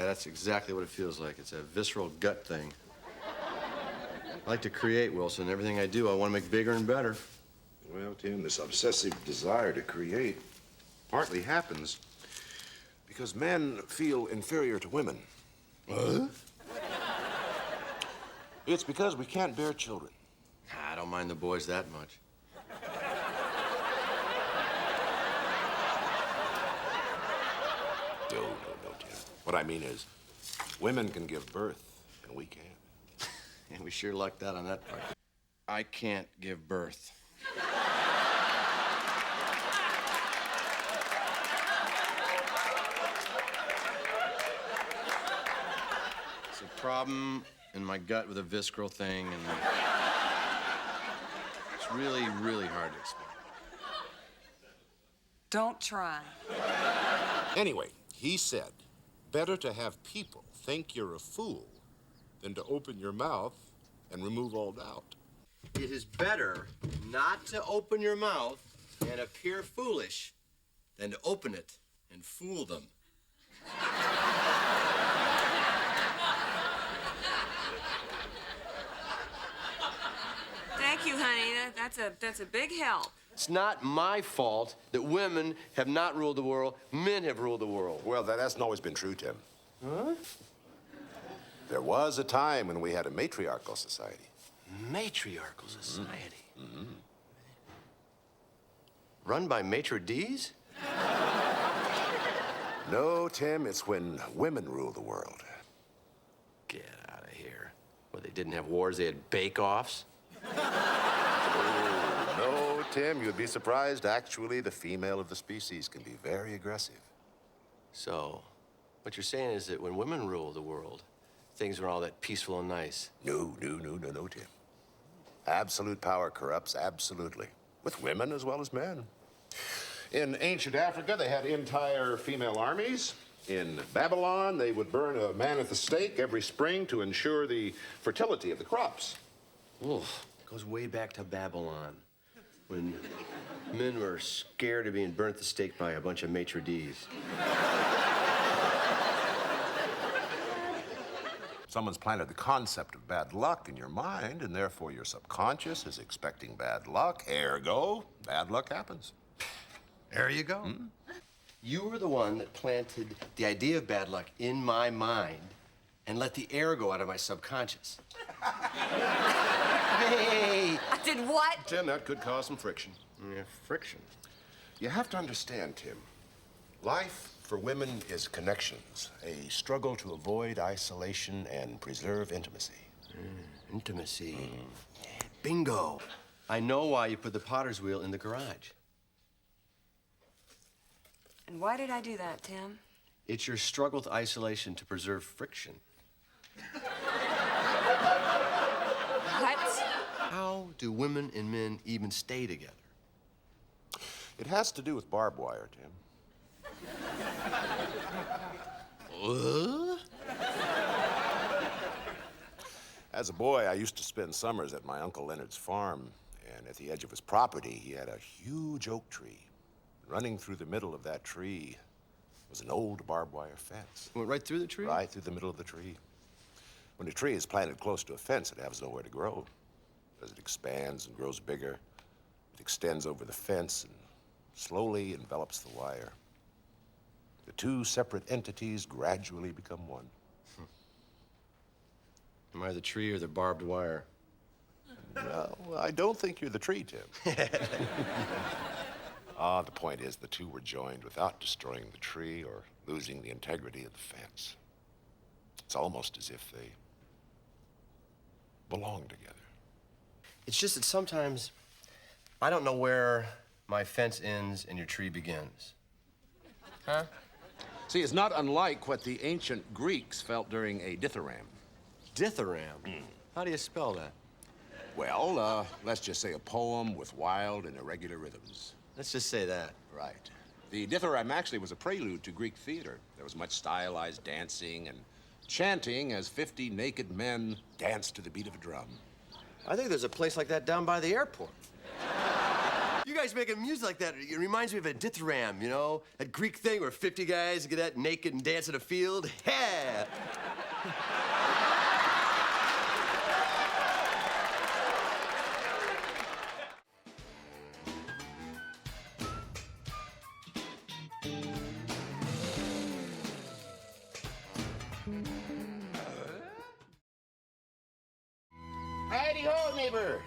that's exactly what it feels like. It's a visceral gut thing. I like to create, Wilson. Everything I do, I want to make bigger and better. Well, Tim, this obsessive desire to create partly happens because men feel inferior to women. What? It's because we can't bear children. I don't mind the boys that much. No, Tim. What I mean is, women can give birth, and we can't. And we sure lucked out on that part. I can't give birth. It's a problem in my gut with a visceral thing, and it's really, really hard to explain. Don't try. Anyway, he said, better to have people think you're a fool than to open your mouth and remove all doubt. It is better not to open your mouth and appear foolish than to open it and fool them. Thank you, honey. That's a big help. It's not my fault that women have not ruled the world, men have ruled the world. Well, that hasn't always been true, Tim. Huh? There was a time when we had a matriarchal society. Matriarchal society? Mm-hmm. Run by maitre d's? No, Tim, it's when women rule the world. Get out of here. Well, they didn't have wars, they had bake-offs? Oh, no, Tim, you'd be surprised. Actually, the female of the species can be very aggressive. So, what you're saying is that when women rule the world, things are all that peaceful and nice. No, Tim. Absolute power corrupts absolutely, with women as well as men. In ancient Africa, they had entire female armies. In Babylon, they would burn a man at the stake every spring to ensure the fertility of the crops. Oof. Goes way back to Babylon, when men were scared of being burnt at the stake by a bunch of maitre d's. Someone's planted the concept of bad luck in your mind, and therefore your subconscious is expecting bad luck. Ergo, bad luck happens. There you go. You were the one that planted the idea of bad luck in my mind and let the air go out of my subconscious. Hey! I did what? Tim, that could cause some friction. Yeah, friction. You have to understand, Tim. Life for women is connections, a struggle to avoid isolation and preserve intimacy. Intimacy. Bingo. I know why you put the potter's wheel in the garage. And why did I do that, Tim? It's your struggle with isolation to preserve friction. What? How do women and men even stay together? It has to do with barbed wire, Tim. As a boy, I used to spend summers at my Uncle Leonard's farm, and at the edge of his property, he had a huge oak tree. Running through the middle of that tree was an old barbed wire fence. Went right through the tree? Right through the middle of the tree. When a tree is planted close to a fence, it has nowhere to grow. As it expands and grows bigger, it extends over the fence and slowly envelops the wire. The two separate entities gradually become one. Am I the tree or the barbed wire? Well, I don't think you're the tree, Tim. The point is the two were joined without destroying the tree or losing the integrity of the fence. It's almost as if they belong together. It's just that sometimes I don't know where my fence ends and your tree begins. Huh? See, it's not unlike what the ancient Greeks felt during a dithyramb. Dithyramb? How do you spell that? Well, let's just say a poem with wild and irregular rhythms. Let's just say that. Right. The dithyramb actually was a prelude to Greek theater. There was much stylized dancing and chanting as 50 naked men danced to the beat of a drum. I think there's a place like that down by the airport. You guys making music like that, it reminds me of a Dithram, you know? That Greek thing where 50 guys get that naked and dance in a field. Yeah! Howdy ho, neighbor.